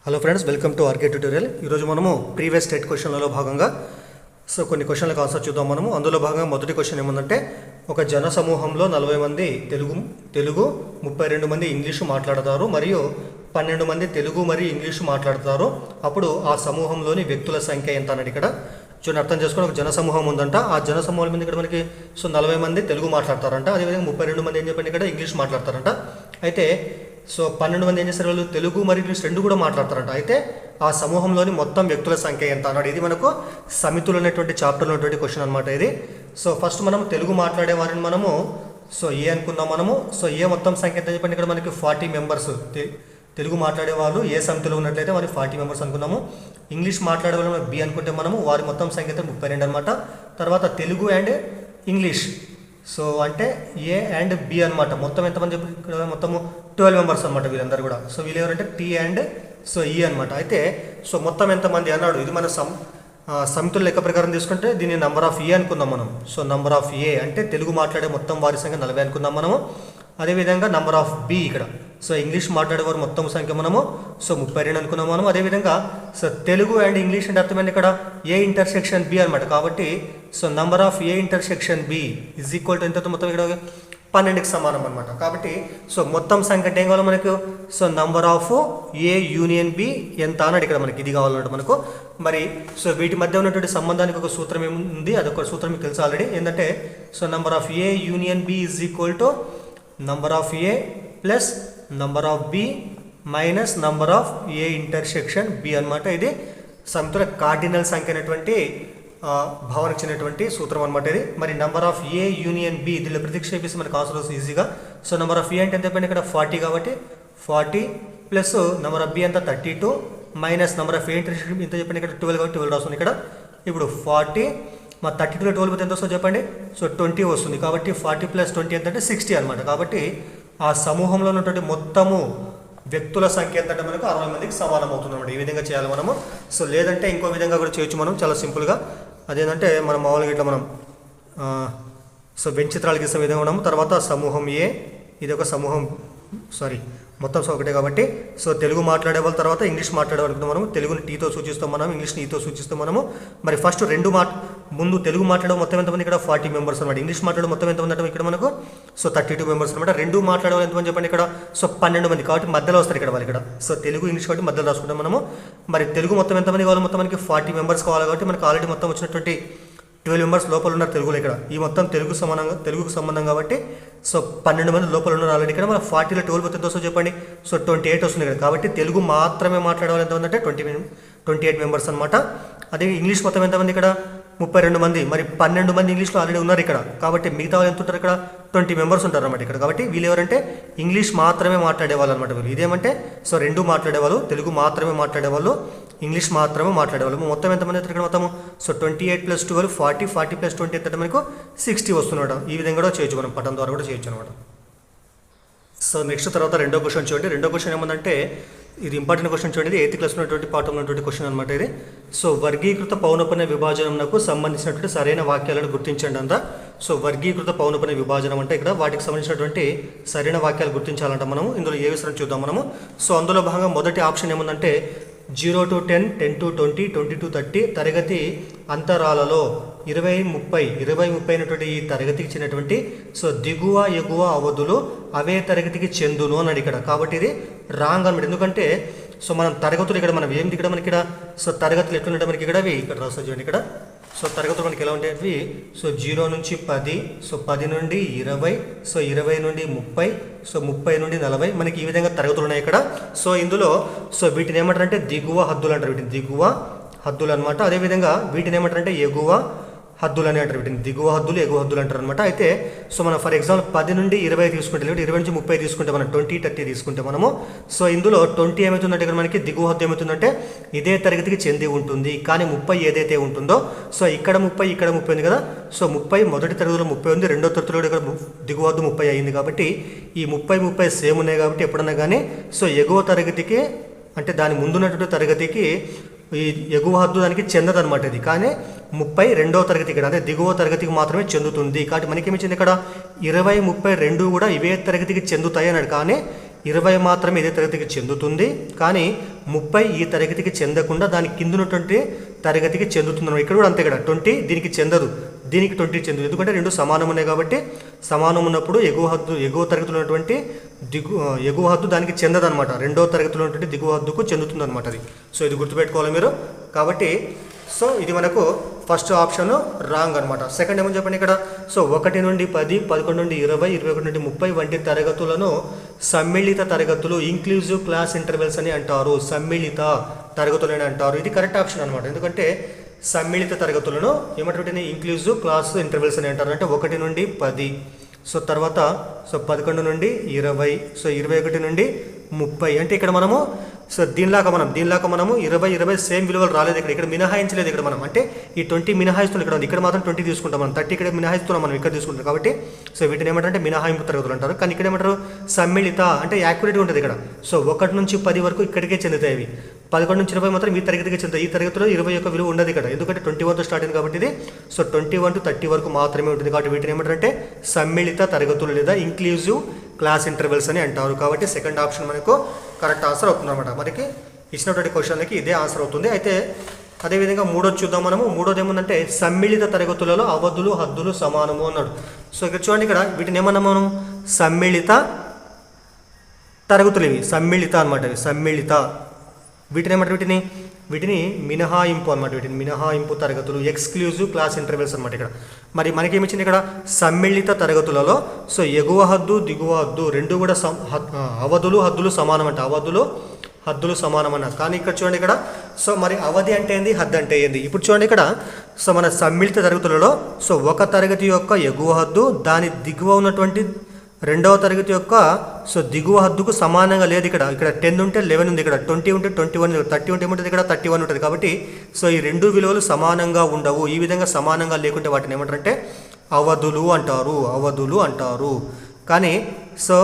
Hello friends, welcome to RK tutorial. ఈరోజు మనము previous state క్వశ్చన్లలో భాగంగా కొన్ని క్వశ్చన్లకు ఆన్సర్ చూద్దాం. మనము అందులో భాగంగా మొదటి క్వశ్చన్ ఏముందంటే, ఒక జన సమూహంలో 40 మంది తెలుగు 32 మంది ఇంగ్లీషు మాట్లాడతారు మరియు 12 మంది తెలుగు మరియు ఇంగ్లీషు మాట్లాడతారు. అప్పుడు ఆ సమూహంలోని వ్యక్తుల సంఖ్య ఎంత అన్నది ఇక్కడ చూడండి, అర్థం చేసుకుని ఒక జన సమూహం ఉందంట. ఆ జన సమూహం మీద ఇక్కడ మనకి 40 మంది తెలుగు మాట్లాడతారంట, అదేవిధంగా 32 మంది ఏం చెప్పండి ఇక్కడ ఇంగ్లీష్ మాట్లాడతారంట. అయితే 12 మంది ఏం చేస్తారు, వాళ్ళు తెలుగు మరియు ఇంగ్లీష్ రెండు కూడా మాట్లాడతారంట. అయితే ఆ సమూహంలోని మొత్తం వ్యక్తుల సంఖ్య ఎంత అన్నాడు. ఇది మనకు సమితులు అనేటువంటి చాప్టర్లో ఉన్నటువంటి క్వశ్చన్ అనమాట ఇది. ఫస్ట్ మనం తెలుగు మాట్లాడే వారిని మనము ఏ అనుకున్నాం మనము. ఏ మొత్తం సంఖ్య ఎంత చెప్పండి ఇక్కడ మనకి 40 మెంబర్స్ తెలుగు మాట్లాడే వాళ్ళు ఏ సమితిలో ఉన్నట్లయితే వారి 40 మెంబర్స్ అనుకున్నాము. ఇంగ్లీష్ మాట్లాడే వాళ్ళు బి అనుకుంటే మనము వారి మొత్తం సంఖ్య 32 అనమాట. తర్వాత తెలుగు అండ్ ఇంగ్లీష్ అంటే ఏ అండ్ బి అనమాట. మొత్తం ఎంతమంది చెప్పి ఇక్కడ మొత్తము 12 మెంబర్స్ అనమాట వీళ్ళందరూ కూడా. వీళ్ళు ఎవరంటే టీ అండ్ ఈ అనమాట. అయితే మొత్తం ఎంతమంది అన్నాడు. ఇది మన సమితుల లెక్క ప్రకారం తీసుకుంటే దీన్ని నంబర్ ఆఫ్ ఏ అనుకుందాం మనం. నంబర్ ఆఫ్ ఏ అంటే తెలుగు మాట్లాడే మొత్తం వారి సంఖ్య 40 అనుకుందాం మనము. అదేవిధంగా నంబర్ ఆఫ్ బి ఇక్కడ ఇంగ్లీష్ మాట్లాడేవారు మొత్తం సంఖ్య మనము 32 అనుకున్నాం మనం. అదేవిధంగా తెలుగు అండ్ ఇంగ్లీష్ అంటే అర్థమైంది ఇక్కడ ఏ ఇంటర్సెక్షన్ బి అనమాట. కాబట్టి number of A intersection B is equal to ఎంత మొత్తం ఇక్కడ 12కి సమానం అనమాట. కాబట్టి మొత్తం సంఖ్య అంటే ఏం కావాలి మనకు. Number of A union B ఎంత అన్నాడు ఇక్కడ మనకి. ఇది కావాలన్నట్టు మనకు. మరి వీటి మధ్య ఉన్నటువంటి సంబంధానికి ఒక సూత్రం ఏముంది, అదొక సూత్రం మీకు తెలుసు ఆల్రెడీ. ఏంటంటే number of A union B is equal to number of A plus number of B minus number of A intersection B అనమాట. ఇది సమితుల కార్డినల్ సంఖ్య అనేటువంటి భావనకు చెందినటువంటి సూత్రం అనమాట ఇది. మరి number of A union B దీనిలో ప్రతిక్షేపిస్తే మనకు ఆన్సర్ వస్తుంది ఈజీగా. నంబర్ ఆఫ్ ఏ అంటే ఎంత చెప్పండి ఇక్కడ 40 కాబట్టి 40 ప్లస్ నంబర్ ఆఫ్ బి అంతా 32 minus number of A intersection ఎంత చెప్పండి ఇక్కడ 12 కాబట్టి 12 వస్తుంది ఇక్కడ. ఇప్పుడు 40 మా 32లో 12 ఎంత వస్తుందో చెప్పండి. 20 వస్తుంది. కాబట్టి 40 ప్లస్ 20 ఎంత అంటే 60 అనమాట. కాబట్టి ఆ సమూహంలో ఉన్నటువంటి మొత్తము వ్యక్తుల సంఖ్య ఎంత అంటే మనకు 60 మందికి సమానం అవుతుంది అనమాట. ఈ విధంగా చేయాలి మనము. లేదంటే ఇంకో విధంగా కూడా చేయొచ్చు మనం చాలా సింపుల్గా. అదేంటంటే మనం మామూలుగా ఇట్లా మనం వెంచిత్రాలు గీసే విధంగా ఉన్నాము. తర్వాత సమూహం ఏ, ఇది ఒక సమూహం మొత్తం ఒకటే కాబట్టి తెలుగు మాట్లాడే వాళ్ళ తర్వాత ఇంగ్లీష్ మాట్లాడే వాళ్ళకి మనము తెలుగుని టీతో సూచిస్తాం, మనం ఇంగ్లీష్ని ఈతో సూచిస్తాం మనము. మరి ఫస్ట్ ముందు తెలుగు మాట్లాడే మొత్తం ఎంతమంది ఇక్కడ 40 మెంబర్స్ అనమాట. ఇంగ్లీష్ మాట్లాడే మొత్తం ఎంతమంది అంటే ఇక్కడ మనకు 32 మెంబర్స్ అనమాట. రెండు మాట్లాడే వాళ్ళు ఎంతమంది చెప్పండి ఇక్కడ 12 మంది కాబట్టి మధ్యలో వస్తారు ఇక్కడ వాళ్ళు ఇక్కడ. తెలుగు ఇంగ్లీష్ కాబట్టి మధ్యలో రాసుకుంటాం మనము. మరి తెలుగు మొత్తం ఎంతమంది కావాలి, మొత్తం మనకి 40 మెంబర్స్ కావాలి కాబట్టి మనకు ఆల్రెడీ మొత్తం వచ్చినటువంటి 12 మెంబర్స్ లోపల ఉన్నారు తెలుగులో ఇక్కడ. ఈ మొత్తం తెలుగుకు సంబంధం కాబట్టి 12 మంది లోపల ఉన్నారు ఆల్రెడీ ఇక్కడ. మన 40లో 12 ఎంత వస్తుందో చెప్పండి. 28 వస్తుంది ఇక్కడ. కాబట్టి తెలుగు మాత్రమే మాట్లాడేవాళ్ళు ఎంతమంది అంటే 28 మెంబర్స్ అనమాట. అదే ఇంగ్లీష్ మొత్తం ఎంతమంది ఇక్కడ 32 మంది. మరి 12 మంది ఇంగ్లీష్లో ఆల్రెడీ ఉన్నారు ఇక్కడ. కాబట్టి మిగతా వాళ్ళు ఎంత ఉంటారు ఇక్కడ 20 మెంబర్స్ ఉంటారు అనమాట ఇక్కడ. కాబట్టి వీళ్ళు ఎవరంటే ఇంగ్లీష్ మాత్రమే మాట్లాడేవాళ్ళు అనమాట వీళ్ళు. ఇదేమంటే రెండు మాట్లాడేవాళ్ళు, తెలుగు మాత్రమే మాట్లాడేవాళ్ళు, ఇంగ్లీష్ మాత్రమే మాట్లాడేవాళ్ళు. మొత్తం ఎంతమంది ఇక్కడ మొత్తము 28 ప్లస్ 12 40 ప్లస్ 20 ఎంత మనకు 60 వస్తున్నమాట. ఈ విధంగా కూడా చేయొచ్చు మనం, పటం ద్వారా కూడా చేయొచ్చు అనమాట. నెక్స్ట్ తర్వాత రెండో క్వశ్చన్ చూడండి. రెండో క్వశ్చన్ ఏమందంటే ఇది ఇంపార్టెంట్ క్వశ్చన్ చూడండి. 8th క్లాస్ ఉన్నటువంటి పాఠంలో ఉన్నటువంటి క్వశ్చన్ అనమాట ఇది. వర్గీకృత పౌనఃపున్య విభాజనంకు సంబంధించినటువంటి సరైన వాక్యాలను గుర్తించండి అంతా. వర్గీకృత పౌనఃపున్య విభాజనం అంటే ఇక్కడ వాటికి సంబంధించినటువంటి సరైన వాక్యాలు గుర్తించాలంట మనము. ఇందులో ఏ విషయం చూద్దాం మనము. అందులో భాగంగా మొదటి ఆప్షన్ ఏముందంటే 0 to 10, 10 to 20, 20 to 30 తరగతి అంతరాలలో 20-30 అయినటువంటి ఈ తరగతికి చెందినటువంటి దిగువ ఎగువ అవధులు అవే తరగతికి చెందును అన్నాడు ఇక్కడ. కాబట్టి ఇది రాంగ్ అనమాట. ఎందుకంటే మనం తరగతులు ఇక్కడ మనం ఏంటి ఇక్కడ మనకి ఇక్కడ తరగతులు ఎట్లుంటే మనకి ఇక్కడ ఇక్కడ రాస్తా చూడండి ఇక్కడ. తరగతులు మనకి ఎలా ఉంటాయి 0 నుంచి 10, 10 నుండి 20, 20 నుండి 30, 30 నుండి 40 మనకి ఈ విధంగా తరగతులు ఉన్నాయి ఇక్కడ. ఇందులో వీటిని ఏమంటారంటే దిగువ హద్దులు అంటారు. వీటిని దిగువ హద్దులు అనమాట. అదేవిధంగా వీటిని ఏమంటారంటే ఎగువ హద్దులు అని అంటారు. వీటిని దిగువ హద్దులు ఎగువ హద్దులు అంటారు అనమాట. అయితే మనం ఫర్ ఎగ్జాంపుల్ 10 నుండి 20 తీసుకుంటే, లేదా 20 నుంచి 30 తీసుకుంటే, మనం 20, 30 తీసుకుంటే మనము ఇందులో 20 ఏమవుతుందంటే ఇక్కడ మనకి దిగువ హద్దు ఏమవుతుందంటే ఇదే తరగతికి చెంది ఉంటుంది. కానీ 30 ఏదైతే ఉంటుందో ఇక్కడ 30 ఇక్కడ 30 ఉంది కదా. 30 మొదటి తరగతిలో 30 ఉంది, రెండో తరగతిలో ఇక్కడ దిగువ హద్దు 30 అయింది. కాబట్టి ఈ 30 సేమ్ ఉన్నాయి కాబట్టి ఎప్పుడన్నా కానీ ఎగువ తరగతికి అంటే దాని ముందున్నటువంటి తరగతికి ఈ ఎగువ హద్దు దానికి చెందదనమాట. ఇది కానీ 30 రెండవ తరగతి ఇక్కడ అంటే దిగువ తరగతికి మాత్రమే చెందుతుంది. కాబట్టి మనకేమిచ్చింది ఇక్కడ 20, 30 రెండు కూడా ఇవే తరగతికి చెందుతాయి అన్నాడు. కానీ 20 మాత్రమే ఇదే తరగతికి చెందుతుంది, కానీ 30 ఈ తరగతికి చెందకుండా దాని కింద ఉన్నటువంటి తరగతికి చెందుతుంది. ఇక్కడ కూడా అంతే, ఇక్కడ 20 దీనికి చెందదు, దీనికి 20 చెందదు. ఎందుకంటే రెండు సమానం ఉన్నాయి కాబట్టి సమానం ఉన్నప్పుడు ఎగువ తరగతిలో ఉన్నటువంటి ఎగువ హద్దు దానికి చెందదనమాట. రెండో తరగతిలో ఉన్నటువంటి దిగువ హద్దుకు చెందుతుంది అనమాట అది. సో ఇది గుర్తుపెట్టుకోవాలి మీరు. కాబట్టి సో ఇది మనకు ఫస్ట్ ఆప్షన్ రాంగ్ అనమాట. సెకండ్ ఏమని చెప్పండి ఇక్కడ. సో 1 నుండి 10, 11 నుండి 20, 21 నుండి 30 వంటి తరగతులను సమ్మిళిత తరగతులు, ఇంక్లూజివ్ క్లాస్ ఇంటర్వెల్స్ అని అంటారు. సమ్మిళిత తరగతులు అని అంటారు. ఇది కరెక్ట్ ఆప్షన్ అనమాట. ఎందుకంటే సమ్మిళిత తరగతులను ఏమంటే ఇంక్లూజివ్ క్లాస్ ఇంటర్వెల్స్ అని అంటారు. అంటే 1 నుండి 10, సో తర్వాత 11 నుండి 20, సో 21 నుండి 30. అంటే ఇక్కడ మనము సో దీనిలాగా మనము 20 సేమ్ విలువలు రాలేదు. ఇక్కడ మినహాయించలేదు. ఇక్కడ మనం అంటే ఈ 20 మినహాయిస్తుంది. ఇక్కడ మాత్రం 20 తీసుకుంటాం మనం. 30 ఇక్కడ మినహాయిస్తున్నాం మనం, ఇక్కడ తీసుకుంటాం. కాబట్టి సో వీటిని ఏమంటారంటే మినహాయింపు తరగతులు అంటారు. కానీ ఇక్కడ ఏమంటారు సమ్మిళిత, అంటే యాక్యురేట్ ఉంటుంది ఇక్కడ. సో 1 నుంచి 10 వరకు ఇక్కడికే చెందుతాయి ఇవి. 11 నుంచి 20 మాత్రం ఈ తరగతికి చెందుతాయి. ఈ తరగతిలో 20 యొక్క విలువ ఉండదు ఇక్కడ, ఎందుకంటే 21తో స్టార్ట్ అయింది కాబట్టి ఇది. సో 21 to 30 వరకు మాత్రమే ఉంటుంది. కాబట్టి వీటిని ఏమంటారంటే సమ్మిళిత తరగతులు లేదా ఇంక్లూజివ్ క్లాస్ ఇంటర్వెల్స్ అని అంటారు. కాబట్టి సెకండ్ ఆప్షన్ మనకు కరెక్ట్ ఆన్సర్ అవుతుంది అనమాట. మనకి ఇచ్చినటువంటి క్వశ్చన్కి ఇదే ఆన్సర్ అవుతుంది. అయితే అదేవిధంగా మూడోది చూద్దాం మనము. మూడోది ఏముందంటే సమ్మిళిత తరగతులలో అవధులు హద్దులు సమానము అన్నాడు. సో ఇక్కడ చూడండి, ఇక్కడ వీటిని ఏమన్నాము మనం సమ్మిళిత తరగతులు. ఇవి సమ్మిళిత అనమాట. ఇవి సమ్మిళిత. వీటిని ఏమంటారు, వీటిని మినహాయింపు అనమాట. వీటిని మినహాయింపు తరగతులు, ఎక్స్క్లూజివ్ క్లాస్ ఇంటర్వెల్స్ అనమాట. ఇక్కడ మరి మనకేమిచ్చింది ఇక్కడ సమ్మిళిత తరగతులలో సో ఎగువ హద్దు దిగువ హద్దు రెండు కూడా అవధులు హద్దులు సమానం అంట. అవధులు హద్దులు సమానం అన్నారు. కానీ ఇక్కడ చూడండి ఇక్కడ సో మరి అవధి అంటే ఏంది, హద్దు అంటే ఏంది. ఇప్పుడు చూడండి ఇక్కడ సో మన సమ్మిళిత తరగతులలో సో ఒక తరగతి యొక్క ఎగువ హద్దు దాని దిగువ ఉన్నటువంటి రెండవ తరగతి యొక్క సో దిగువ హద్దుకు సమానంగా లేదు. ఇక్కడ 10 ఉంటే 11 ఉంది, ఇక్కడ 20 ఉంటే 21, 30 ఉంటే ఏముంటుంది, ఇక్కడ 31 ఉంటుంది. కాబట్టి సో ఈ రెండు విలువలు సమానంగా ఉండవు. ఈ విధంగా సమానంగా లేకుంటే వాటిని ఏమంటారంటే అవధులు అంటారు. కానీ సో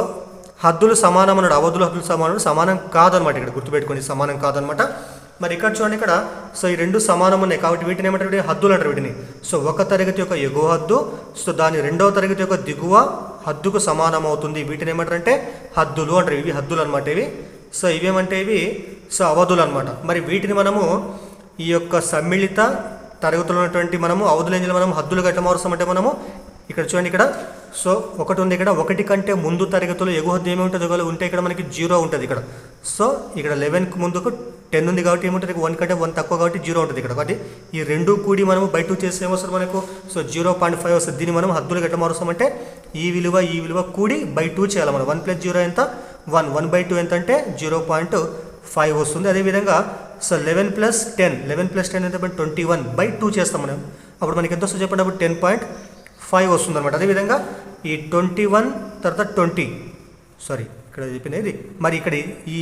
హద్దులు సమానం అన్నాడు, అవధులు హద్దులు సమానం కాదనమాట. ఇక్కడ గుర్తుపెట్టుకోండి, సమానం కాదనమాట. మరి ఇక్కడ చూడండి ఇక్కడ సో ఈ రెండు సమానం ఉన్నాయి కాబట్టి వీటిని ఏమంటారు, హద్దులు అంటారు వీటిని. సో ఒక తరగతి యొక్క ఎగువ హద్దు సో దాని రెండవ తరగతి యొక్క దిగువ హద్దుకు సమానం అవుతుంది. వీటిని ఏమంటారంటే హద్దులు అంటారు. ఇవి హద్దులు అనమాట ఇవి. సో ఇవేమంటే ఇవి సో అవధులు అనమాట. మరి వీటిని మనము ఈ యొక్క సమ్మిళిత తరగతులు ఉన్నటువంటి మనము అవధులు ఏం చేయాలి, మనం హద్దులుగా ఎట్లా మారుస్తామంటే మనము ఇక్కడ చూడండి ఇక్కడ సో ఒకటి ఉంది. ఇక్కడ ఒకటి కంటే ముందు తరగతులు ఎగువ హద్దు ఏమి ఉంటుంది ఉంటే ఇక్కడ మనకి 0 ఉంటుంది. ఇక్కడ సో ఇక్కడ 11కి ముందుకు 10 ఉంది కాబట్టి ఏముంటుంది, 1 కంటే 1 తక్కువ కాబట్టి 0 ఉంటుంది ఇక్కడ. కాబట్టి ఈ రెండు కూడి మనం బై 2 చేస్తే ఏమొస్తుంది మనకు సో 0.5 వస్తుంది. దీన్ని మనం హద్దులుగా ఎట్లా మారుస్తామంటే ఈ విలువ కూడి బై 2 చేయాలి మనం. 1 + 0 ఎంత 1/2 ఎంత అంటే 0.5 వస్తుంది. అదేవిధంగా సో 11 + 10 ఎంత 21/2 చేస్తాం మనం. అప్పుడు మనకి ఎంత వస్తుంది చెప్పండి, అప్పుడు 10.5 వస్తుంది అనమాట. అదేవిధంగా ఈ 21 తర్వాత 20 ఇక్కడ చెప్పినది. మరి ఇక్కడ ఈ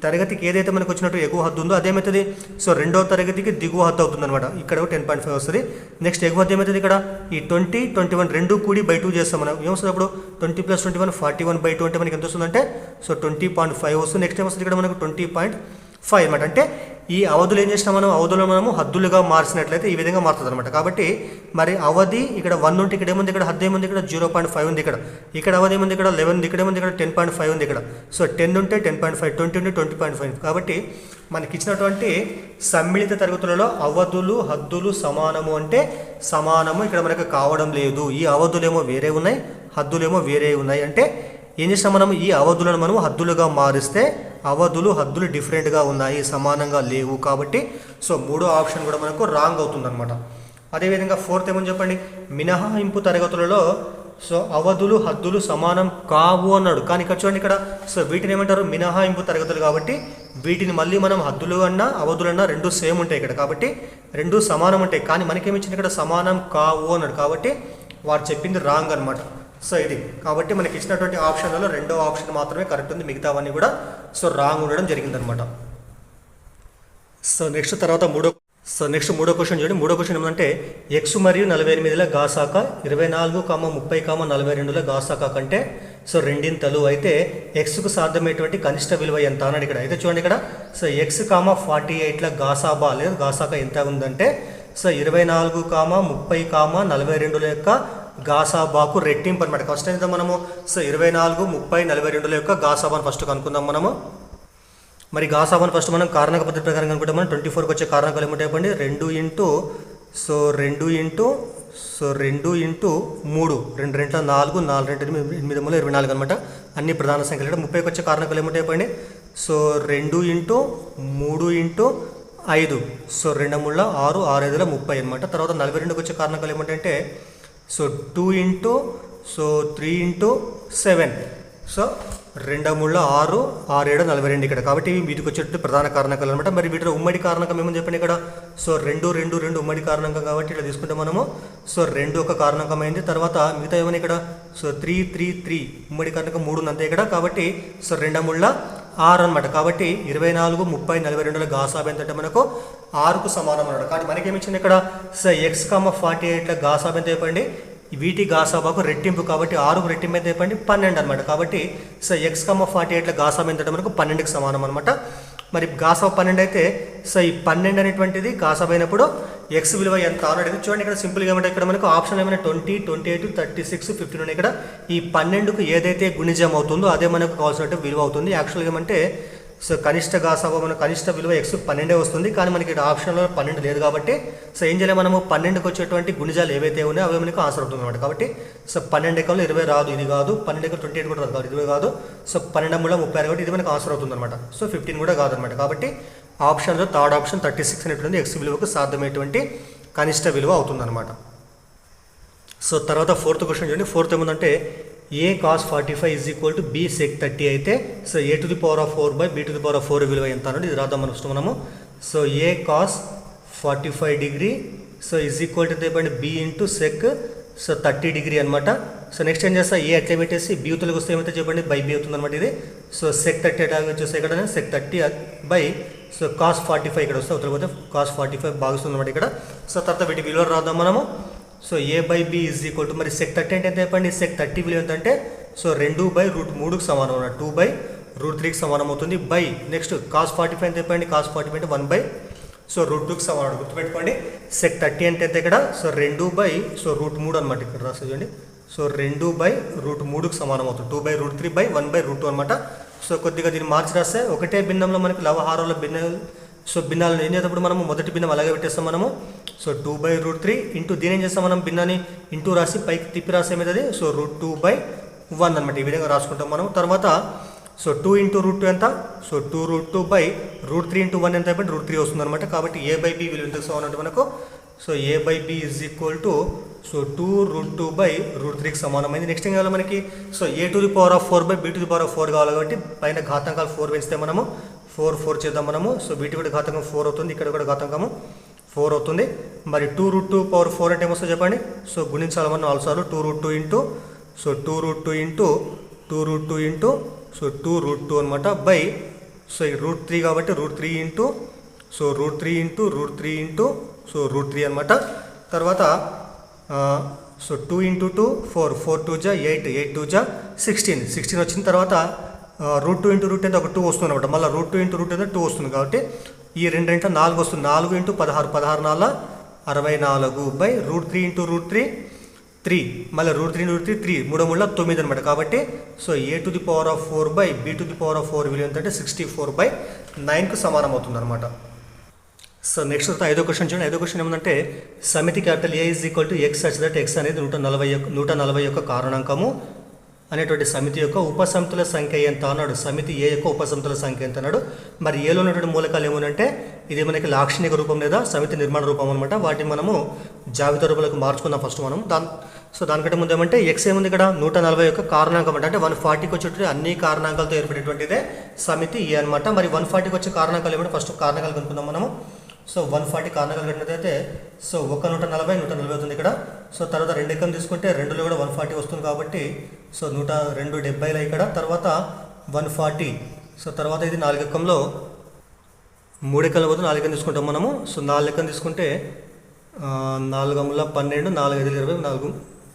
తరగతికి ఏదైతే మనకు వచ్చినట్టు ఎగువ హద్దు ఉందో అదేమవుతుంది, సో రెండో తరగతికి దిగువ హద్దు అవుతుంది అనమాట. ఇక్కడ 10.5 వస్తుంది. నెక్స్ట్ ఎగువ హద్దు ఏమవుతుంది, ఇక్కడ ఈ 20, 21 రెండు కూడి బై 2 చేస్తాం మనం. ఏమొస్తుంది అప్పుడు 20 + 21 41/2 అంటే మనకి ఎంత వస్తుందంటే సో 20.5 వస్తుంది. నెక్స్ట్ ఏమొస్తుంది ఇక్కడ మనకు 20.5 అనమాట. అంటే ఈ అవధులు ఏం చేసినా అవధులు మనము హద్దులుగా మార్చినట్లయితే ఈ విధంగా మారుతుంది అనమాట. కాబట్టి మరి అవధి ఇక్కడ 1 ఉంటే ఇక్కడ ఏముంది, ఇక్కడ హద్దు ఏముంది, ఇక్కడ 0.5 ఉంది. ఇక్కడ అవధి ఏముంది, ఇక్కడ 11 ఉంది. ఇక్కడ ఏముంది, ఇక్కడ 10.5 ఉంది. ఇక్కడ సో 10 ఉంటే 10.5, 20 ఉంటే 20.5. కాబట్టి మనకి ఇచ్చినటువంటి సమ్మిళిత తరగతులలో అవధులు హద్దులు సమానము అంటే సమానము ఇక్కడ మనకు కావడం లేదు. ఈ అవధులేమో వేరే ఉన్నాయి, హద్దులేమో వేరే ఉన్నాయి. అంటే ఏం చేసినాం మనం, ఈ అవధులను మనం హద్దులుగా మారిస్తే అవధులు హద్దులు డిఫరెంట్గా ఉన్నాయి, సమానంగా లేవు. కాబట్టి సో మూడో ఆప్షన్ కూడా మనకు రాంగ్ అవుతుంది అనమాట. అదేవిధంగా ఫోర్త్ ఏమని చెప్పండి, మినహాయింపు తరగతులలో సో అవధులు హద్దులు సమానం కావు అన్నాడు. కానీ ఇక్కడ చూడండి ఇక్కడ సో వీటిని ఏమంటారు, మినహాయింపు తరగతులు. కాబట్టి వీటిని మళ్ళీ మనం హద్దులు అన్నా అవధులన్నా రెండు సేమ్ ఉంటాయి ఇక్కడ. కాబట్టి రెండు సమానం ఉంటాయి. కానీ మనకేమిచ్చింది ఇక్కడ సమానం కావు అన్నాడు. కాబట్టి వాడు చెప్పింది రాంగ్ అనమాట. సో ఇది కాబట్టి మనకి ఇచ్చినటువంటి ఆప్షన్లలో రెండో ఆప్షన్ మాత్రమే కరెక్ట్ ఉంది, మిగతావన్నీ కూడా సో రాంగ్ ఉండడం జరిగిందనమాట. సో నెక్స్ట్ మూడో క్వశ్చన్ చూడండి. మూడో క్వశ్చన్ ఏమంటే x మరియు 48ల గాసాక 24, 30, 42ల గాసాక కంటే సో రెండింతలు అయితే ఎక్స్కు సాధ్యమైనటువంటి కనిష్ట విలువ ఎంత అన్నాడు ఇక్కడ. అయితే చూడండి ఇక్కడ సో x, 48ల గాసాబా లేదా గాసాక ఎంత ఉందంటే సో 24, 30, 42ల యొక్క గాసాబాకు రెట్టింపు అనమాట. ఫస్ట్ అయితే మనము సో 24, 30, 42 యొక్క గాసాబాను ఫస్ట్ కనుక్కుందాం మనము. మరి గాసాబాను ఫస్ట్ మనం కారణక పద్ధతి ప్రకారం కనుక్కుంటే మనం 24కి వచ్చే కారణకాలు ఏమిటో చెప్పండి. 2 ఇంటూ 2 ఇంటూ 3, 2 2 4, 4 2 8 24 అనమాట. అన్ని ప్రధాన సంఖ్యలు. 30కి వచ్చే కారణకాలు ఏమిటో చెప్పండి. 2 ఇంటూ 3 ఇంటూ 5, 2 3 6, 6 5 30 అనమాట. తర్వాత 42కి వచ్చే కారణకాలు ఏమిటంటే 2 ఇంటూ 3 ఇంటూ 7, 2 3 6, 6 7 42 ఇక్కడ. కాబట్టి ఇవి వీటికి వచ్చేటట్టు ప్రధాన కారణకాలు అనమాట. మరి వీటిలో ఉమ్మడి కారణకం ఏమని చెప్పండి ఇక్కడ. 2 2 2 ఉమ్మడి కారణకం కాబట్టి ఇట్లా తీసుకుంటే మనము 2 ఒక కారణకం అయింది. తర్వాత మిగతా ఏమని ఇక్కడ 3 3 3 ఉమ్మడి కారణకం 3 ఉంది అంతే ఇక్కడ. కాబట్టి 2 3 6 అనమాట. కాబట్టి 24, 30, 42 గాసాబు ఎంతంటే మనకు 6కు సమానం అన్నమాట. కాబట్టి మనకేమిచ్చింది ఇక్కడ x, 48 గాసాబు ఎంత చెప్పండి. వీటి గాసాబాకు రెట్టింపు కాబట్టి 6కు రెట్టింపు ఎంత చెప్పండి 12 అనమాట. కాబట్టి x, 48 గాసాబు ఎంతంటే మనకు 12కి సమానం అనమాట. మరి గాసాబు 12 అయితే ఈ 12 అనేటువంటిది గాసాబు అయినప్పుడు ఎక్స్ విలువ ఎంత అనేది చూడండి. ఇక్కడ సింపుల్గా ఏమంటే ఇక్కడ మనకు ఆప్షన్ ఏమైనా 20, 28, 36, 15 ఉన్నాయి. ఇక్కడ ఈ 12కు ఏదైతే గుణిజం అవుతుందో అదే మనకు కావాల్సినట్టు విలువ అవుతుంది. యాక్చువల్గా ఏమంటే కనిష్ట గాసాబు మన కనిష్ట విలువ x 12 వస్తుంది. కానీ మనకి ఇక్కడ ఆప్షన్లో 12 లేదు కాబట్టి ఏం చేయాలి మనము 12కి వచ్చేటువంటి గుణిజాలు ఏవైతే ఉన్నాయో అవి మనకు ఆన్సర్ అవుతుంది అనమాట. కాబట్టి 12 ఎకంలో 20 రాదు, ఇది కాదు. 12 ఎకం 28 కూడా రాదు, ఇది కాదు. 12 3 36 కాబట్టి ఇది మనకు ఆన్సర్ అవుతుంది అనమాట. 15 కూడా కాదనమాట. కాబట్టి ఆప్షన్లో థర్డ్ ఆప్షన్ 36 అనేటువంటి x విలువకు సాధ్యమైనటువంటి కనిష్ట విలువ అవుతుందన్నమాట. తర్వాత ఫోర్త్ క్వశ్చన్ చూడండి. ఫోర్త్ ఏముందంటే a cos 45 is equal to b sec 30 అయితే a to the power of 4 by b to the power of 4 విలువ ఎంత అనేది ఇది రాద్దాం మనము. a cos 45 degree is equal to చెప్పండి b ఇంటూ sec 30 డిగ్రీ అనమాట. నెక్స్ట్ ఏం చేస్తా ఏ అట్లా పెట్టేసి b ఉతలకు వస్తే ఏమైతే చెప్పండి బై b అవుతుంది అనమాట. ఇది sec 30 అట్లా వచ్చేసి ఇక్కడ sec 30 బై cos 45 ఇక్కడ వస్తే ఉతలపోతే cos 45 భాగిస్తుంది అనమాట ఇక్కడ. తర్వాత వీటి విలువ రాద్దాం మనము. a by b is equal to మరి sec 30 అంటే ఎంత చెప్పండి. sec 30 విలువ ఎంత అంటే 2/√3కి సమానం అన్నమాట. 2/√3కి సమానం అవుతుంది. బై నెక్స్ట్ cos 45 ఎంత చెప్పండి. cos 45 అంటే 1/√2కి సమానం గుర్తుపెట్టుకోండి. sec 30 అంటే ఎంత ఇక్కడ 2/√3 అనమాట. ఇక్కడ రాసి చూడండి. 2/√3కి సమానం అవుతుంది. 2/√3 బై 1/√2 అనమాట. కొద్దిగా దీన్ని మార్చి రాస్తే ఒకటే భిన్నంలో మనకి లవహారాల భిన్నాలను ఏం చేసేటప్పుడు మనము మొదటి భిన్నం అలాగే పెట్టేస్తాం మనము. 2/√3 ఇంటూ దీని ఏం చేస్తాం మనం భిన్నాన్ని ఇంటూ రాసి పైకి తిప్పి రాసి ఏమవుతుంది √2/1 అనమాట. ఈ విధంగా రాసుకుంటాం మనం. తర్వాత 2 ఇంటూ √2 ఎంత 2√2 బై √3 ఇంటూ 1 ఎంత అయిపోయింది √3 వస్తుంది అనమాట. కాబట్టి a బై b విలువ ఎంత సమానం అంటే మనకు a by b is equal to 2√2 by √3కి సమానమైంది. నెక్స్ట్ ఏం కావాలి మనకి a to the power of 4 by b to the power of 4 కావాలి. కాబట్టి పైన ఘాతాంకాలు 4 పెంచితే మనము 4 చేద్దాం మనము. వీటి కూడా ఘాతాంకం 4 అవుతుంది. ఇక్కడ కూడా ఘాతాంకము 4 అవుతుంది. మరి 2√2 పవర్ 4 అంటే ఏమొస్తుంది చెప్పండి. గుణించాలి మనం 4 సార్లు 2√2 ఇంటూ 2√2 ఇంటూ 2√2 ఇంటూ 2√2 అనమాట బై √3 కాబట్టి √3 ఇంటూ √3 ఇంటూ √3 ఇంటూ √3 అనమాట. తర్వాత 2 ఇంటూ 2 4, 4 2 జా 8, 8 2 జా 16 వచ్చిన తర్వాత √2 ఇంటూ √2 అంటే ఒక 2 వస్తుంది అనమాట. మళ్ళీ √2 ఇంటూ √2 అంటే 2 వస్తుంది. కాబట్టి ఈ 2 4 వస్తుంది. 4 ఇంటూ 16, 16 4 64 బై √3 ఇంటూ √3 3, మళ్ళీ √3 ఇంటూ √3 3, 3 3 9 అనమాట. కాబట్టి a to the power of 4 by b to the power of 4 విలువ ఏంటంటే 64/9కు సమానం అవుతుంది అనమాట. నెక్స్ట్ ఐదో క్వశ్చన్ చూడండి. ఐదో క్వశ్చన్ ఏమంటే సమితి capital a is equal to x such that x అనేది 140 యొక్క కారణాంకము అనేటువంటి సమితి యొక్క ఉపసమితుల సంఖ్య ఎంత అన్నాడు. సమితి ఏ యొక్క ఉపసమితుల సంఖ్య ఎంత అన్నాడు. మరి ఏలో ఉన్నటువంటి మూలకాలు ఏమనంటే ఇది మనకి లాక్షణిక రూపం లేదా సమితి నిర్మాణ రూపం అనమాట. వాటిని మనము జాబితా రూపంలోకి మార్చుకుందాం ఫస్ట్ మనము. దానికంటే ముందు ఏమంటే ఎక్స్ ఏముంది ఇక్కడ 140 యొక్క కారణాంకం అంటే 140కి వచ్చేటువంటి అన్ని కారణాంకాలతో ఏర్పడేటువంటిదే సమితి ఏ అనమాట. మరి 140కి వచ్చే కారణాంకాలు ఏమంటే ఫస్ట్ కారణాంకాలు కనుక్కుందాం మనము. 140 కారణాలు కట్టినట్లయితే 140 అవుతుంది ఇక్కడ. తర్వాత 2 ఎక్కం తీసుకుంటే 2లో కూడా 140 వస్తుంది కాబట్టి 170 ఇక్కడ. తర్వాత 140 తర్వాత ఇది 4 ఎక్కంలో 3 ఎక్కలు పోతే 4 ఎక్కం తీసుకుంటాం మనము. 4 ఎక్కం తీసుకుంటే 4 12, 4 5 20,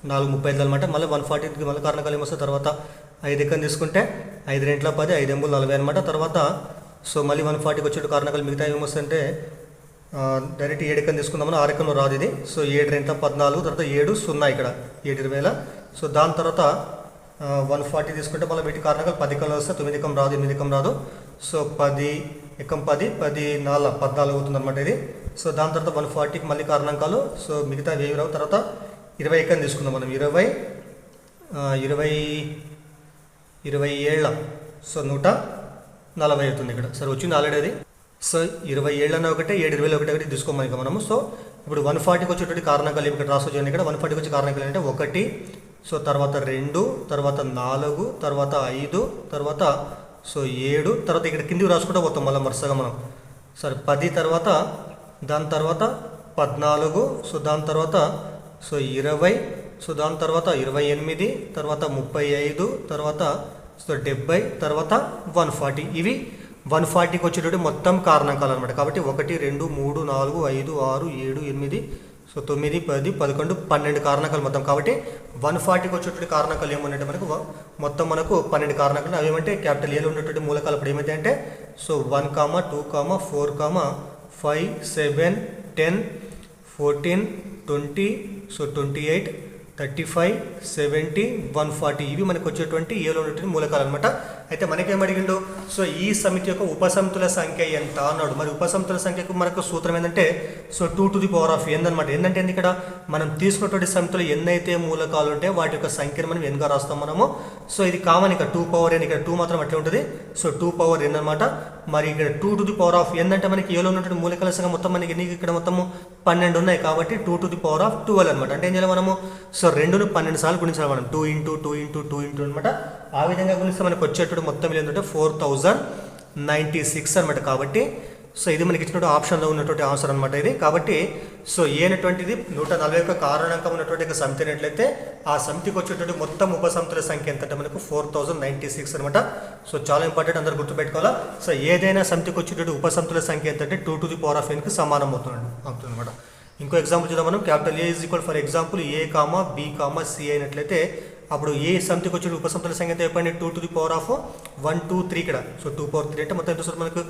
4 35 అనమాట. మళ్ళీ 140కి మళ్ళీ కారణాలు ఏమొస్తాయి. తర్వాత 5 ఎక్కం తీసుకుంటే 5 2 10, 5 8 40 అనమాట. తర్వాత మళ్ళీ 140కి వచ్చే కారణాలు మిగతా ఏమొస్తాయంటే డైరెక్ట్ 7 ఎక్కం తీసుకుందామని 6 ఎక్కం రాదు ఇది. సో 7 2 14, తర్వాత 7 0 ఇక్కడ 7 20. సో దాని తర్వాత 140 తీసుకుంటే మళ్ళీ వీటి కారణంగా 10 ఎక్కలు వస్తే 9 ఎక్కం రాదు, 8 ఎక్కం రాదు. సో 10 ఎక్కం 10 10 4 14 అవుతుంది అనమాట ఇది. సో దాని తర్వాత 140కి మళ్ళీ కారణాంకాలు. సో మిగతా 1000 రావు. తర్వాత 20 ఎక్కం తీసుకుందాం మనం. 20 7. సో 140 అవుతుంది ఇక్కడ. సరే వచ్చింది ఆల్రెడీ అది. సో 20 ఏళ్ళని ఒకటే 7 20 ఒకటి తీసుకోమని ఇక మనము. సో ఇప్పుడు 140కి వచ్చేటువంటి కారణాంకాలు ఇక్కడ రాసుకోండి. ఇక్కడ 140కి వచ్చే కారణాంకాలు అంటే 1, సో తర్వాత 2, తర్వాత 4, తర్వాత 5, తర్వాత సో 7, తర్వాత ఇక్కడ కిందికి రాసుకుంటే పోతాం మళ్ళీ వరుసగా మనం. సరే 10, తర్వాత దాని తర్వాత 14, సో దాని తర్వాత సో 20, సో దాని తర్వాత 28, తర్వాత 35, తర్వాత సో 70, తర్వాత 140. ఇవి 140కి వచ్చేటటువంటి మొత్తం కారణాంకాలు అనమాట. కాబట్టి 1 2 3 4 5 6 7 8, సో 9 10 11 12 కారణాంకాలు మొత్తం. కాబట్టి 140కి వచ్చేటువంటి కారణాంకాలు ఏమన్నాయంటే మనకు మొత్తం మనకు 12 కారణాంకాలు. అవి ఏమంటే క్యాపిటల్ ఏలో ఉన్నటువంటి మూలకాలు అప్పుడు ఏమైతే అంటే సో 1, 2, 4, 5, 7, 10, 14, 20, సో 28, 35, 70, 140. ఇవి మనకు వచ్చేటువంటి ఏలో ఉన్నటువంటి మూలకాలు అనమాట. అయితే మనకేం అడిగిండు, సో ఈ సమితి యొక్క ఉపసమితుల సంఖ్య ఎంత అన్నాడు. మరి ఉపసమితుల సంఖ్యకు మనకు సూత్రం ఏంటంటే సో 2n అనమాట. ఏంటంటే ఇక్కడ మనం తీసుకున్నటువంటి సమితులు ఎన్నైతే మూలకాలు ఉంటే వాటి యొక్క సంఖ్యను మనం ఎన్గా రాస్తాం మనము. సో ఇది కామన్ ఇక్కడ 2n, ఇక్కడ 2 మాత్రం అట్లే ఉంటుంది. సో 2n అనమాట. మరి ఇక్కడ 2n అంటే మనకి ఏలో ఉన్నటువంటి మూలకాల సంఖ్య మొత్తం మనకి ఎన్ని ఇక్కడ మొత్తము 12 ఉన్నాయి. కాబట్టి 212 అనమాట. అంటే ఏం చేయాలి మనము, సో 2ను 12 సార్లు గుణించాలి మనం. 2 × 2 × 2 × అనమాట. ఆ విధంగా గుణిస్తే మనకు వచ్చేటువంటి మొత్తం ఏంటంటే 4096 అనమాట. కాబట్టి సో ఇది మనకి ఇచ్చినటువంటి ఆప్షన్లో ఉన్నటువంటి ఆన్సర్ అనమాట ఇది. కాబట్టి సో ఏ అనేటువంటిది 141 కారణాంకం ఉన్నటువంటి సమితి అయినట్లయితే ఆ సమితికి వచ్చేటువంటి మొత్తం ఉపసమితుల సంఖ్య ఎంత అంటే మనకు 4096 అనమాట. సో చాలా ఇంపార్టెంట్, అందరూ గుర్తుపెట్టుకోవాలా. సో ఏదైనా సమితికి వచ్చేటువంటి ఉపసమితుల సంఖ్య ఎంత అంటే 2n సమానం అవుతుంది అనమాట. ఇంకో ఎగ్జాంపుల్ చూద్దాం మనం. Capital A is equal for example A, B, C అయినట్లయితే అప్పుడు ఏ సమితికి వచ్చే ఉపసమితుల సంఖ్య ఎంత అయిపోయింది 2n 2 3 ఇక్కడ. సో 2 అంటే మొత్తం ఎంత వస్తుంది మనకు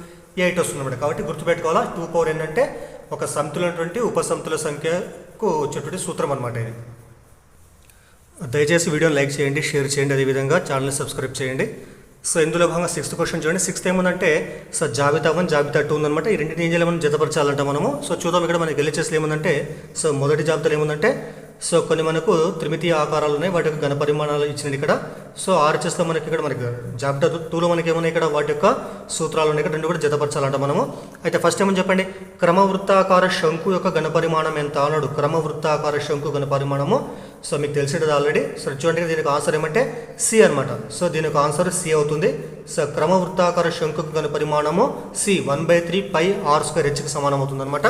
8 వస్తుంది అనమాట. కాబట్టి గుర్తుపెట్టుకోవాలా 2n అంటే ఒక సమితిలో ఉన్నటువంటి ఉపసమితుల సంఖ్యకు వచ్చేటువంటి సూత్రం అనమాట ఇది. దయచేసి వీడియోని లైక్ చేయండి, షేర్ చేయండి, అదేవిధంగా ఛానల్ని సబ్స్క్రైబ్ చేయండి. సో ఇందులో భాగంగా 6th క్వశ్చన్ చూడండి. 6th ఏముందంటే సో జాబితా 1 జాబితా 2 ఉందన్నమాట. ఈ రెండింటిని ఏం చేయాలి మనం జతపరచాలంట మనము. సో చూద్దాం ఇక్కడ మనకి LHSలో ఏముందంటే సో మొదటి జాబితాలో ఏముందంటే సో కొన్ని మనకు త్రిమితీయ ఆకారాలు ఉన్నాయి, వాటి యొక్క ఘన పరిమాణాలు ఇచ్చినది ఇక్కడ. సో RHSలో మనకి ఇక్కడ మనకి జాబితా 2లో మనకి ఏమున్నాయి ఇక్కడ వాటి యొక్క సూత్రాలు ఉన్నాయి. ఇక్కడ రెండు కూడా జతపరచాలంట మనము. అయితే ఫస్ట్ ఏమని చెప్పండి, క్రమవృత్తాకార శంకు యొక్క ఘన పరిమాణం ఎంత అన్నాడు. క్రమవృత్తాకార శంకు ఘన పరిమాణము సో మీకు తెలిసేది ఆల్రెడీ. సో చూడండి దీనికి ఆన్సర్ ఏమంటే C అనమాట. సో దీని యొక్క ఆన్సర్ C అవుతుంది. సో క్రమవృత్తాకార శంకు ఘన పరిమాణము C 1/3 πr²h సమానం అవుతుంది అనమాట.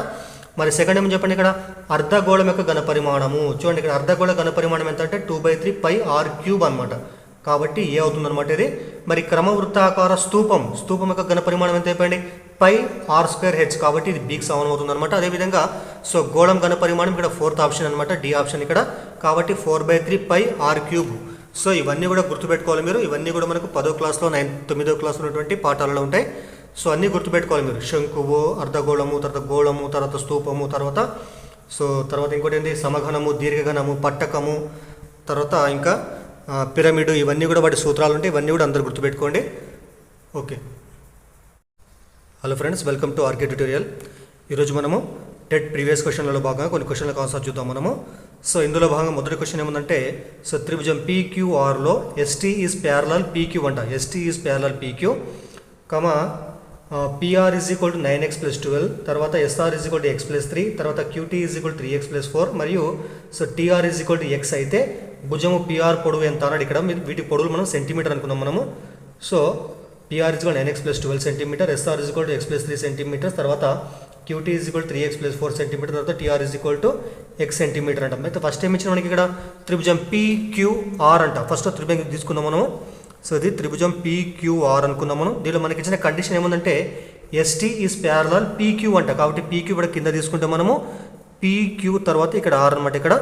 మరి సెకండ్ ఏమని చెప్పండి ఇక్కడ అర్ధగోళం యొక్క ఘన పరిమాణము. చూడండి ఇక్కడ అర్ధగోళ ఘన పరిమాణం ఎంత అంటే 2/3 πr³ అనమాట. కాబట్టి ఏ అవుతుంది అనమాట ఇది. మరి క్రమవృత్తాకార స్తూపం యొక్క ఘన పరిమాణం ఎంత అయిపోయింది πr²h. కాబట్టి ఇది బీకి సమానం అవుతుంది అనమాట. అదేవిధంగా సో గోళం ఘన పరిమాణం ఇక్కడ 4th ఆప్షన్ అనమాట, D ఆప్షన్ ఇక్కడ. కాబట్టి 4/3 πr³. సో ఇవన్నీ కూడా గుర్తుపెట్టుకోవాలి మీరు. ఇవన్నీ కూడా మనకు 10వ క్లాస్లో 9వ క్లాస్లో ఉన్నటువంటి పాఠాలలో ఉంటాయి. సో అన్నీ గుర్తుపెట్టుకోవాలి మీరు. శంకువు, అర్ధగోళము, తర్వాత గోళము, తర్వాత స్తూపము, తర్వాత ఇంకోటి ఏంటి సమఘనము, దీర్ఘఘనము, పట్టకము, తర్వాత ఇంకా పిరమిడ్, ఇవన్నీ కూడా వాటి సూత్రాలు ఉంటాయి. ఇవన్నీ కూడా అందరు గుర్తుపెట్టుకోండి. Okay, hello friends, welcome to RK tutorial. ఈరోజు మనము టెట్ ప్రీవియస్ క్వశ్చన్లలో భాగంగా కొన్ని క్వశ్చన్లకు ఆన్సర్ చూద్దాం మనము. సో ఇందులో భాగంగా మొదటి క్వశ్చన్ ఏముందంటే సో త్రిభుజం PQRలో ST ఈజ్ ప్యారలల్ PQ అంట. ST is parallel PQ, PR is equal to 9x + 12, తర్వాత SR is equal to x + 3, తర్వాత QT is equal to 3x + 4, మరియు so TR is equal to x అయితే భుజము PR పొడవు ఎంత అన్నాడు. ఇక్కడ వీటి పొడవులు మనం సెంటీమీటర్ అనుకున్నాం మనము. So PR is equal 9x + 12 centimetre, SR is equal to x + 3 centimetre, తర్వాత QT is equal to 3x + 4 centimetre, తర్వాత TR is equal to x centimetre అంటాం. అయితే ఫస్ట్ ఏమి ఇచ్చిన మనకి ఇక్కడ త్రిభుజం PQR అంట. ఫస్ట్ త్రిభుజం తీసుకుందాం మనము. సో ఇది త్రిభుజం PQR అనుకున్నాం మనం. దీనిలో మనకి ఇచ్చిన కండిషన్ ఏముందంటే ST ఈజ్ ప్యారలల్ PQ అంట. కాబట్టి PQ కూడా కింద తీసుకుంటే మనము PQ తర్వాత ఇక్కడ R అనమాట. ఇక్కడ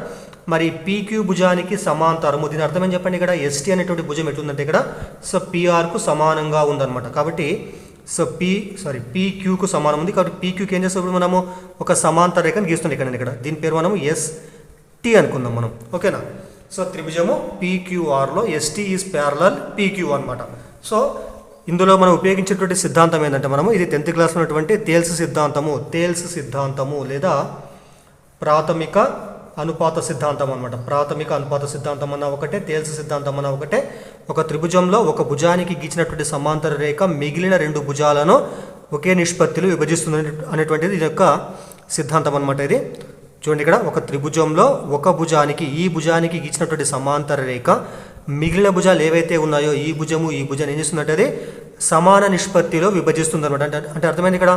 మరి PQ భుజానికి సమాంతరము. దీని అర్థం ఏం చెప్పండి, ఇక్కడ ST అనేటువంటి భుజం ఎట్లుందంటే ఇక్కడ సో PRకు సమానంగా ఉందన్నమాట. కాబట్టి సో పీక్యూకు సమానం ఉంది కాబట్టి పీక్యూకి ఏం చేస్తాం ఇప్పుడు మనము ఒక సమాంతర రేఖను గీస్తుంది ఇక్కడ దీని పేరు మనం ఎస్టీ అనుకుందాం మనం, ఓకేనా. సో త్రిభుజము పీక్యూఆర్లో ఎస్టీ ఈజ్ ప్యారలల్ పీక్యూ అనమాట. సో ఇందులో మనం ఉపయోగించేటువంటి సిద్ధాంతం ఏంటంటే మనము ఇది 10th క్లాస్లో ఉన్నటువంటి తేల్స్ సిద్ధాంతము లేదా ప్రాథమిక అనుపాత సిద్ధాంతం అనమాట. ప్రాథమిక అనుపాత సిద్ధాంతం అన్న ఒకటే, తేల్స్ సిద్ధాంతం అన్న ఒకటే. ఒక త్రిభుజంలో ఒక భుజానికి గీచినటువంటి సమాంతర రేఖ మిగిలిన 2 భుజాలను ఒకే నిష్పత్తిలో విభజిస్తుంది అనేటువంటిది ఇది యొక్క సిద్ధాంతం అనమాట. ఇది చూడండి, ఇక్కడ ఒక త్రిభుజంలో ఒక భుజానికి ఈ భుజానికి గీచినటువంటి సమాంతర రేఖ మిగిలిన భుజాలు ఏవైతే ఉన్నాయో ఈ భుజాన్ని ఏం చేస్తుందంటే అది సమాన నిష్పత్తిలో విభజిస్తుంది అనమాట. అంటే అర్థమైంది ఇక్కడ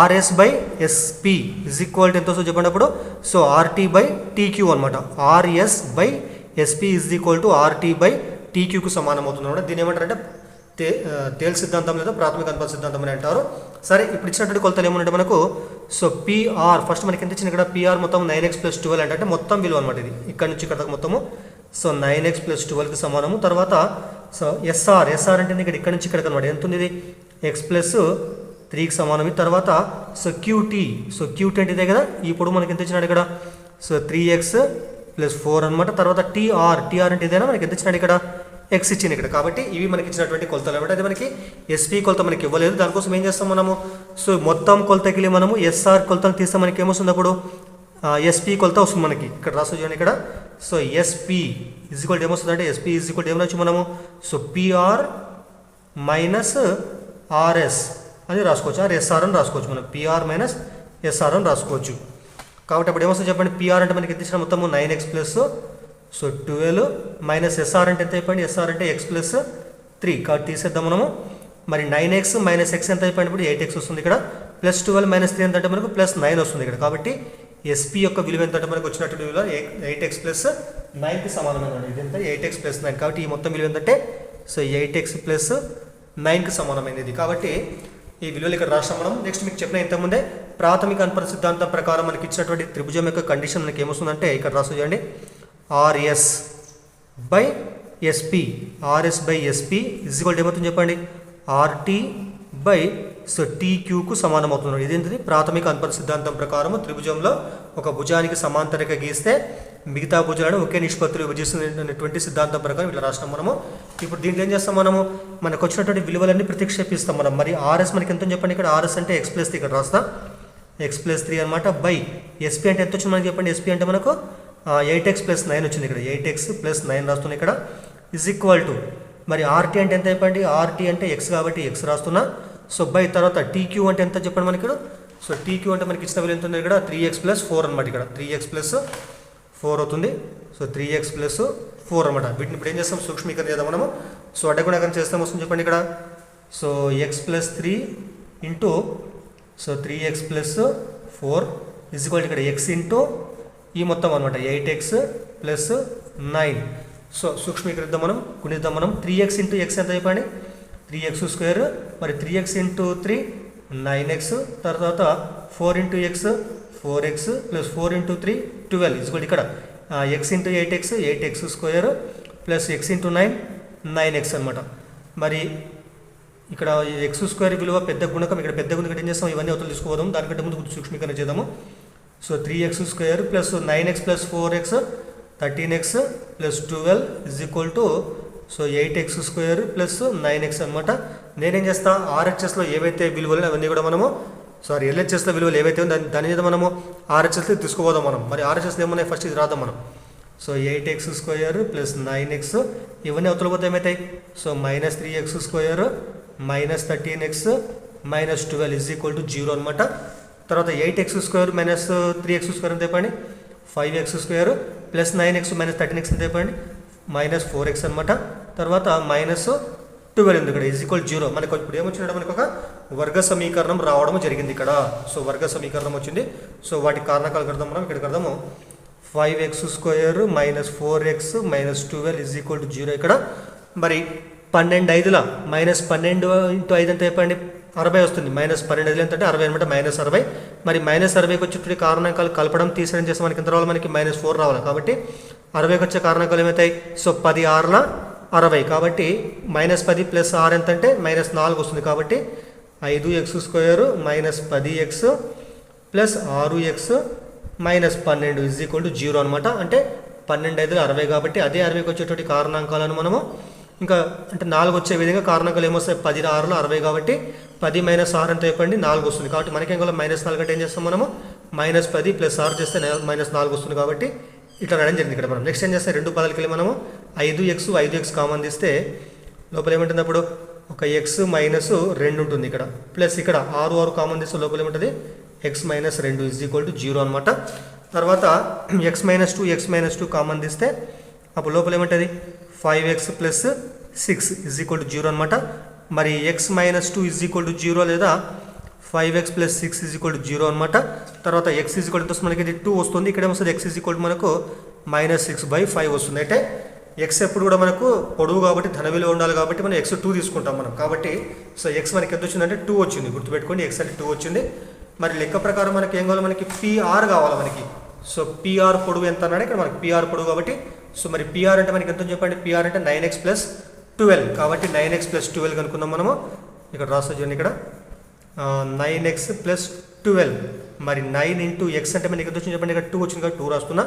RS by SP is equal to ఎంతో చెప్పండి అప్పుడు. సో RT by TQ అనమాట. RS by SP is equal to RT by TQకు సమానం అవుతుంది అనమాట. దీని ఏమంటారంటే తేల్ సిద్ధాంతం లేదా ప్రాథమిక అనుపాత సిద్ధాంతం అని అంటారు. సరే, ఇప్పుడు ఇచ్చినటువంటి కొలతలు ఏమంటే మనకు సో PR ఫస్ట్ మనకి ఎంత ఇచ్చింది ఇక్కడ PR మొత్తం 9x + 12 అంటే మొత్తం విలువ అనమాట. ఇది ఇక్కడ నుంచి ఇక్కడ దాకా మొత్తము సో 9x + 12కి సమానము. తర్వాత సో SR అంటే ఇక్కడ నుంచి ఇక్కడ అనమాట. ఎంత ఉంది ఇది x + 3కి సమానం. తర్వాత సో QT అంటే ఇదే కదా, ఇప్పుడు మనకి ఎంత ఇచ్చినాడు ఇక్కడ సో 3x + 4 అనమాట. తర్వాత TR అంటే ఇదేనా, మనకి ఎంత ఇచ్చినాడు ఇక్కడ x ఇచ్చింది ఇక్కడ. కాబట్టి ఇవి మనకి ఇచ్చినటువంటి కొలతలు అనమాట. అది మనకి SP కొలత మనకి ఇవ్వలేదు, దానికోసం ఏం చేస్తాం మనము సో మొత్తం కొలతకి మనము SR కొలతలు తీస్తే మనకి ఏమొస్తుంది అప్పుడు SP కొలత వస్తుంది మనకి. ఇక్కడ రాసు చూడండి ఇక్కడ సో SP = ఏమొస్తుంది అంటే SP = ఏమనొచ్చు మనము సో PR - RS అని రాసుకోవచ్చు, SR అని రాసుకోవచ్చు. మనం PR - SR అని రాసుకోవచ్చు. కాబట్టి అప్పుడు ఏమొస్తుంది చెప్పండి, PR అంటే మనకి ఎంత ఇచ్చిన మొత్తము 9x + 12 - SR అంటే ఎంత అయిపోయింది, SR అంటే x + 3 కాబట్టి తీసేద్దాం మనము. మరి 9x - x ఎంత అయిపోయింది, ఇప్పుడు 8x వస్తుంది ఇక్కడ. +12 - 3 ఎంత అంటే మనకు +9 వస్తుంది ఇక్కడ. కాబట్టి SP యొక్క విలువ ఎంత అంటే మనకు వచ్చినటువంటి విలువ 8x + 9కి సమానమైన ఇది ఎంత 8x + 9. కాబట్టి ఈ మొత్తం విలువ ఏంటంటే సో 8x + 9కి సమానమైనది. కాబట్టి ఈ విలువలు ఇక్కడ రాష్ట్రం మనం. నెక్స్ట్ మీకు చెప్పిన ఇంతకుముందే ప్రాథమిక అనుపాత సిద్ధాంతం ప్రకారం మనకి ఇచ్చినటువంటి త్రిభుజం యొక్క కండిషన్ మనకి ఏమొస్తుందంటే ఇక్కడ రాసు చూడండి RS by SP is equal ఏమవుతుంది చెప్పండి RT by సో TQకు సమానం అవుతుంది. ఇదేంటిది ప్రాథమిక అనుపాత సిద్ధాంతం ప్రకారం త్రిభుజంలో ఒక భుజానికి సమాంతర రేఖ గీస్తే మిగతా భుజాలను ఒకే నిష్పత్తిలో విభజిస్తున్నటువంటి సిద్ధాంతం ప్రకారం ఇట్లా రాసినాం మనము. ఇప్పుడు దీంట్లో ఏం చేస్తాం మనము, మనకు వచ్చినటువంటి విలువలన్నీ ప్రతిక్షేపిస్తాం మనం. మరి RS మనకి ఎంత చెప్పండి, ఇక్కడ RS అంటే x + 3 ఇక్కడ రాస్తా x + 3 అనమాట. బై SP అంటే ఎంత వచ్చింది మనకి చెప్పండి, SP అంటే మనకు 8x + 9 వచ్చింది ఇక్కడ. 8x + 9 రాస్తున్నాయి ఇక్కడ ఇజ్ ఈక్వల్ టు మరి RT అంటే ఎంత చెప్పండి, RT అంటే x కాబట్టి x రాస్తున్నా. సో బై తర్వాత TQ అంటే ఎంత చెప్పండి మనకి ఇక్కడ. సో TQ అంటే మనకి ఇచ్చిన విలువ ఎంత ఉంది ఇక్కడ 3x + 4 అనమాట. ఇక్కడ 3x + 4 అవుతుంది. సో 3x + 4 అనమాట. వీటిని ఇప్పుడు ఏం చేస్తాం, సూక్ష్మీకరణ చేద్దాం మనము. సో అడ్డగుణాకరణ చేస్తాం వస్తుంది చెప్పండి ఇక్కడ. So x + 3 into so 3x + 4 is equal ఇక్కడ x ఇంటూ ఈ మొత్తం అనమాట 8x + 9. సో సూక్ష్మీకరిద్దాం మనం, గుణిద్దాం మనం. 3x ఇంటూ x ఎంత అయిపోయింది 3x² మరి 3x ఇంటూ 3 9x తర్వాత 4 into x 4x + 4 into 3 12 is equal ఇక్కడ x into 8x 8x² plus x into 9 9x అనమాట. మరి ఇక్కడ x² విలువ పెద్ద గుణకం, ఇక్కడ పెద్ద గుణకం ఏం చేస్తాం, ఇవన్నీ అవతలు తీసుకోవద్దాం. దానికంటే ముందు సూక్ష్మీకరణ చేద్దాము. So 3x² plus 9x + 4x 13x + 12 is equal to so 8x² plus 9x అనమాట. నేనేం చేస్తా RHSలో ఏవైతే విలువలు అవన్నీ కూడా మనము LHSలో విలువలు ఏవైతే ఉందో దాని మీద మనము RHSలో తీసుకుపోదాం మనం. మరి RHSలో ఏమన్నాయి ఫస్ట్ ఇది రాద్దాం మనం. సో 8x² ప్లస్ 9x ఇవన్నీ అవతల పోతే ఏమవుతాయి, so -3x² - 13x - 12 is equal to 0 అనమాట. తర్వాత 8x² - 3x² ఎంత అయిపోయింది 5x² ప్లస్ 9x - 13x ఎంత అయిపోయింది -4x అనమాట. తర్వాత -12 ఉంది ఇక్కడ ఇజ్ ఈక్వల్ 0. మనకు ఇప్పుడు ఏమొచ్చినట్టు మనకు ఒక వర్గ సమీకరణం రావడం జరిగింది ఇక్కడ. సో వర్గ సమీకరణం వచ్చింది. సో వాటి కారణాలు కడదాం మనం. ఇక్కడ కడదాము 5x² - 4x - 12 is equal to 0 ఇక్కడ. మరి 12 5ల -12 × 5 ఎంత అయిపోయింది 60 వస్తుంది. -12 5లు ఎంత అంటే 60 అనమాట, -60. మరి -60కి వచ్చేటువంటి కారణాలు కలపడం తీసేయడం చేస్తే మనకి ఎంత రావాలి, మనకి -4 రావాలి. కాబట్టి 60కి వచ్చే కారణాలు ఏమవుతాయి, సో 10 6ల 60 కాబట్టి -10 ప్లస్ 6 ఎంత అంటే -4 వస్తుంది. కాబట్టి 5x² -10x ప్లస్ 6x -12 = 0 అనమాట. అంటే 12 5 60 కాబట్టి అదే 60కి వచ్చేటువంటి కారణాంకాలను మనము ఇంకా అంటే 4 వచ్చే విధంగా కారణాంకాలు ఏమొస్తాయి, 10 6లో 60 కాబట్టి 10 - 6 ఎంత చెప్పండి 4 వస్తుంది. కాబట్టి మనకేం కావాలి -4 అంటే ఏం చేస్తాం మనము -10 ప్లస్ 6 చేస్తే -4 వస్తుంది. కాబట్టి ఇట్లా రాయడం జరిగింది ఇక్కడ మనం. నెక్స్ట్ ఏం చేస్తే రెండు పదాలకి వెళ్ళి మనము 5x కామన్ తీస్తే లోపల ఏముంటుంది, అప్పుడు ఒక x - 2 ఉంటుంది ఇక్కడ, ప్లస్ ఇక్కడ 6 కామన్ తీస్తే లోపల ఏముంటుంది x - 2 = 0 అనమాట. తర్వాత x - 2 కామన్ తీస్తే అప్పుడు లోపల ఏముంటుంది 5x + 6 = 0 అనమాట. మరి x - 2 = 0 లేదా 5x + 6 = 0 అనమాట. తర్వాత x = మనకి 2 వస్తుంది. ఇక్కడ ఏమొస్తుంది x = మనకు -6/5 వస్తుంది. అంటే x ఎప్పుడు కూడా మనకు పొడవు కాబట్టి ధన విలువ ఉండాలి కాబట్టి మనం x 2 తీసుకుంటాం మనం. కాబట్టి సో x మనకి ఎంత వచ్చిందంటే 2 వచ్చింది. గుర్తుపెట్టుకోండి x అంటే 2 వచ్చింది. మరి లెక్క ప్రకారం మనకి ఏం కావాలి, మనకి PR కావాలి మనకి. సో PR పొడవు ఎంత అన్నాడు ఇక్కడ మనకి PR పొడవు కాబట్టి సో మరి PR అంటే మనకి ఎంత చెప్పండి, PR అంటే 9x + 12 కాబట్టి 9x + 12 కనుక్కుందాం మనము. ఇక్కడ రాస్తా చూడండి, ఇక్కడ 9x + 12 మరి 9 × x అంటే మనకి ఎంత వచ్చింది చెప్పండి, ఇక్కడ 2 వచ్చింది కాబట్టి 2 రాస్తున్నా,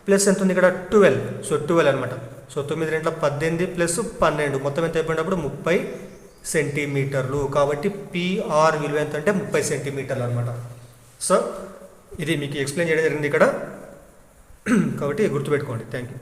ప్లస్ ఎంత ఉంది ఇక్కడ 12 సో 12 అనమాట. సో 9 2 18 ప్లస్ 12 మొత్తం ఎంత అయిపోయినప్పుడు 30 సెంటీమీటర్లు. కాబట్టి PR విలువ ఎంత అంటే 30 సెంటీమీటర్లు అనమాట. సో ఇది మీకు ఎక్స్ప్లెయిన్ చేయడం జరిగింది ఇక్కడ, కాబట్టి గుర్తుపెట్టుకోండి. Thank you.